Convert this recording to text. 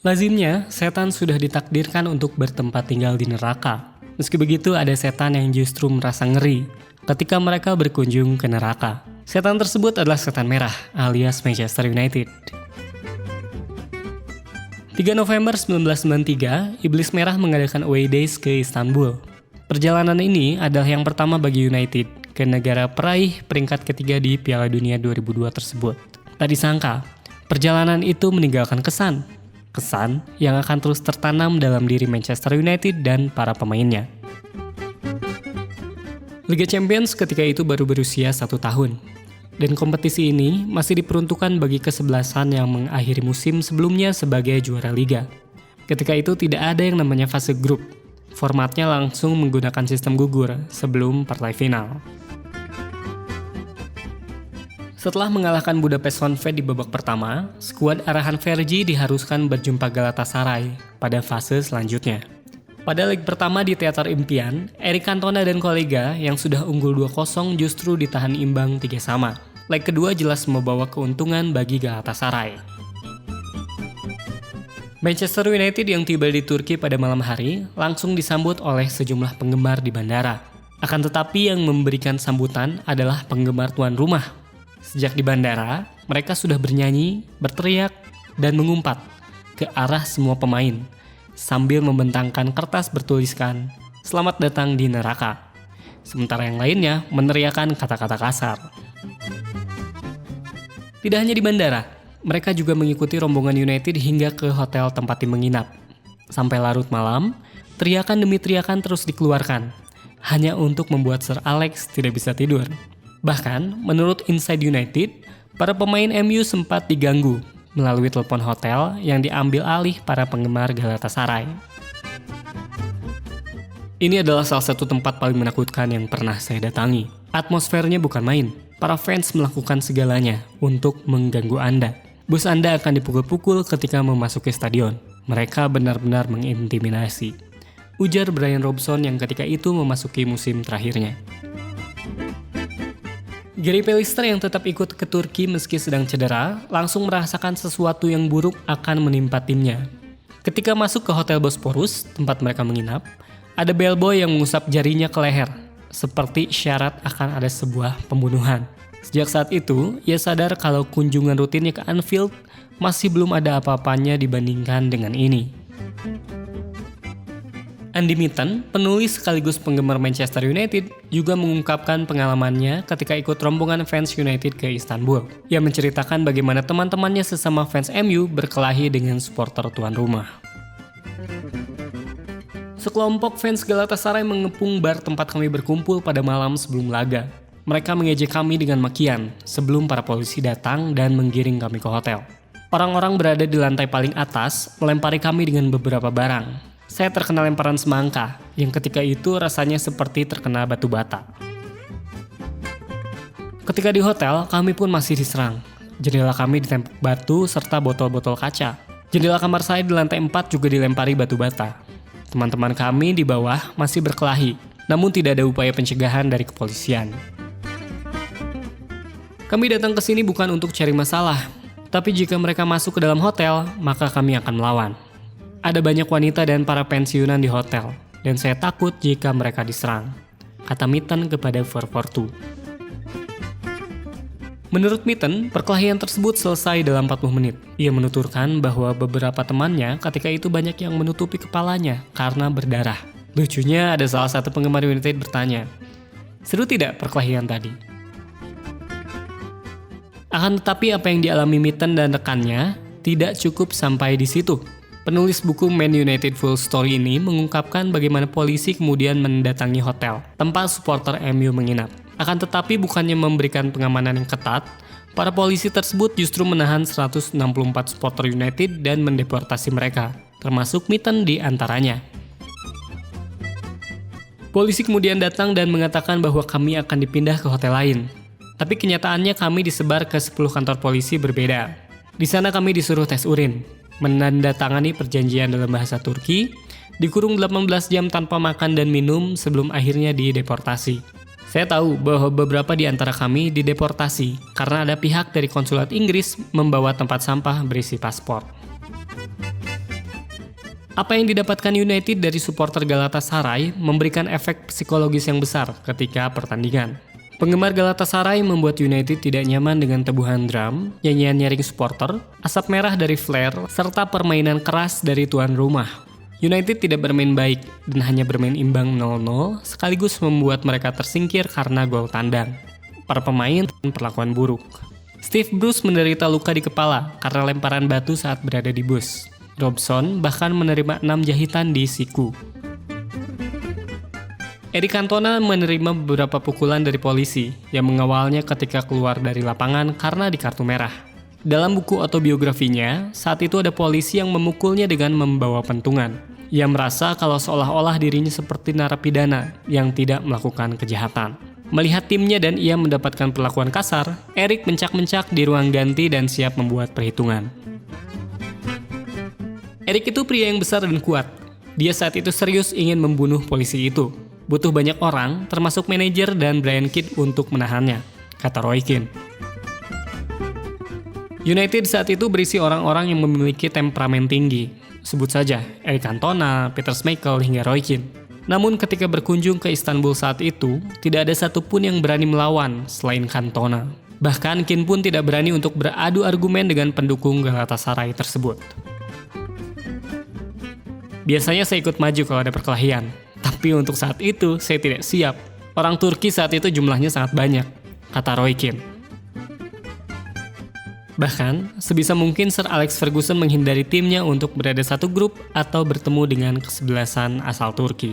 Lazimnya, setan sudah ditakdirkan untuk bertempat tinggal di neraka. Meski begitu, ada setan yang justru merasa ngeri ketika mereka berkunjung ke neraka. Setan tersebut adalah setan merah alias Manchester United. 3 November 1993, Iblis Merah mengadakan away days ke Istanbul. Perjalanan ini adalah yang pertama bagi United ke negara peraih peringkat ketiga di Piala Dunia 2002 tersebut. Tak disangka, perjalanan itu meninggalkan kesan yang akan terus tertanam dalam diri Manchester United dan para pemainnya. Liga Champions ketika itu baru berusia 1 tahun, dan kompetisi ini masih diperuntukkan bagi kesebelasan yang mengakhiri musim sebelumnya sebagai juara liga. Ketika itu tidak ada yang namanya fase grup, formatnya langsung menggunakan sistem gugur sebelum partai final. Setelah mengalahkan Budapest Honvéd di babak pertama, skuad arahan Fergie diharuskan berjumpa Galatasaray pada fase selanjutnya. Pada leg pertama di Teater Impian, Eric Cantona dan kolega yang sudah unggul 2-0 justru ditahan imbang 3-3. Leg kedua jelas membawa keuntungan bagi Galatasaray. Manchester United yang tiba di Turki pada malam hari langsung disambut oleh sejumlah penggemar di bandara. Akan tetapi yang memberikan sambutan adalah penggemar tuan rumah. Sejak di bandara, mereka sudah bernyanyi, berteriak, dan mengumpat ke arah semua pemain sambil membentangkan kertas bertuliskan "Selamat datang di neraka". Sementara yang lainnya meneriakkan kata-kata kasar. Tidak hanya di bandara, mereka juga mengikuti rombongan United hingga ke hotel tempat tim menginap. Sampai larut malam, teriakan demi teriakan terus dikeluarkan, hanya untuk membuat Sir Alex tidak bisa tidur. Bahkan, menurut Inside United, para pemain MU sempat diganggu melalui telepon hotel yang diambil alih para penggemar Galatasaray. Ini adalah salah satu tempat paling menakutkan yang pernah saya datangi. Atmosfernya bukan main. Para fans melakukan segalanya untuk mengganggu Anda. Bos Anda akan dipukul-pukul ketika memasuki stadion. Mereka benar-benar mengintimidasi, ujar Brian Robson yang ketika itu memasuki musim terakhirnya. Gary Pallister yang tetap ikut ke Turki meski sedang cedera, langsung merasakan sesuatu yang buruk akan menimpa timnya. Ketika masuk ke Hotel Bosporus, tempat mereka menginap, ada bellboy yang mengusap jarinya ke leher, seperti syarat akan ada sebuah pembunuhan. Sejak saat itu, ia sadar kalau kunjungan rutinnya ke Anfield masih belum ada apa-apanya dibandingkan dengan ini. Andy Mitten, penulis sekaligus penggemar Manchester United, juga mengungkapkan pengalamannya ketika ikut rombongan fans United ke Istanbul. Ia menceritakan bagaimana teman-temannya sesama fans MU berkelahi dengan supporter tuan rumah. Sekelompok fans Galatasaray mengepung bar tempat kami berkumpul pada malam sebelum laga. Mereka mengejek kami dengan makian sebelum para polisi datang dan menggiring kami ke hotel. Orang-orang berada di lantai paling atas melempari kami dengan beberapa barang. Saya terkena lemparan semangka, yang ketika itu rasanya seperti terkena batu bata. Ketika di hotel, kami pun masih diserang. Jendela kami ditembok batu serta botol-botol kaca. Jendela kamar saya di lantai 4 juga dilempari batu bata. Teman-teman kami di bawah masih berkelahi, namun tidak ada upaya pencegahan dari kepolisian. Kami datang ke sini bukan untuk cari masalah, tapi jika mereka masuk ke dalam hotel, maka kami akan melawan. Ada banyak wanita dan para pensiunan di hotel, dan saya takut jika mereka diserang, kata Mitten kepada 442. Menurut Mitten, perkelahian tersebut selesai dalam 40 menit. Ia menuturkan bahwa beberapa temannya ketika itu banyak yang menutupi kepalanya karena berdarah. Lucunya ada salah satu penggemar United bertanya, "Seru tidak perkelahian tadi?" Akan tetapi apa yang dialami Mitten dan rekannya tidak cukup sampai di situ. Penulis buku Man United Full Story ini mengungkapkan bagaimana polisi kemudian mendatangi hotel tempat supporter MU menginap. Akan tetapi bukannya memberikan pengamanan yang ketat, para polisi tersebut justru menahan 164 supporter United dan mendeportasi mereka, termasuk Mitten di antaranya. Polisi kemudian datang dan mengatakan bahwa kami akan dipindah ke hotel lain. Tapi kenyataannya kami disebar ke 10 kantor polisi berbeda. Di sana kami disuruh tes urin, menandatangani perjanjian dalam bahasa Turki, dikurung 18 jam tanpa makan dan minum sebelum akhirnya dideportasi. Saya tahu bahwa beberapa di antara kami dideportasi karena ada pihak dari konsulat Inggris membawa tempat sampah berisi paspor. Apa yang didapatkan United dari supporter Galatasaray memberikan efek psikologis yang besar ketika pertandingan. Penggemar Galatasaray membuat United tidak nyaman dengan tebuhan drum, nyanyian nyaring supporter, asap merah dari flare, serta permainan keras dari tuan rumah. United tidak bermain baik dan hanya bermain imbang 0-0 sekaligus membuat mereka tersingkir karena gol tandang. Para pemain dan perlakuan buruk. Steve Bruce menderita luka di kepala karena lemparan batu saat berada di bus. Robson bahkan menerima 6 jahitan di siku. Eric Cantona menerima beberapa pukulan dari polisi yang mengawalnya ketika keluar dari lapangan karena di kartu merah. Dalam buku autobiografinya, saat itu ada polisi yang memukulnya dengan membawa pentungan. Ia merasa kalau seolah-olah dirinya seperti narapidana yang tidak melakukan kejahatan. Melihat timnya dan ia mendapatkan perlakuan kasar, Eric mencak-mencak di ruang ganti dan siap membuat perhitungan. Eric itu pria yang besar dan kuat. Dia saat itu serius ingin membunuh polisi itu. Butuh banyak orang, termasuk manajer dan Brian Kidd untuk menahannya, kata Roy Keane. United saat itu berisi orang-orang yang memiliki temperamen tinggi. Sebut saja Eric Cantona, Peter Schmeichel, hingga Roy Keane. Namun ketika berkunjung ke Istanbul saat itu, tidak ada satupun yang berani melawan selain Cantona. Bahkan Keane pun tidak berani untuk beradu argumen dengan pendukung Galatasaray tersebut. Biasanya saya ikut maju kalau ada perkelahian, tapi untuk saat itu saya tidak siap. Orang Turki saat itu jumlahnya sangat banyak, kata Roy Keane. Bahkan, sebisa mungkin Sir Alex Ferguson menghindari timnya untuk berada satu grup atau bertemu dengan kesebelasan asal Turki.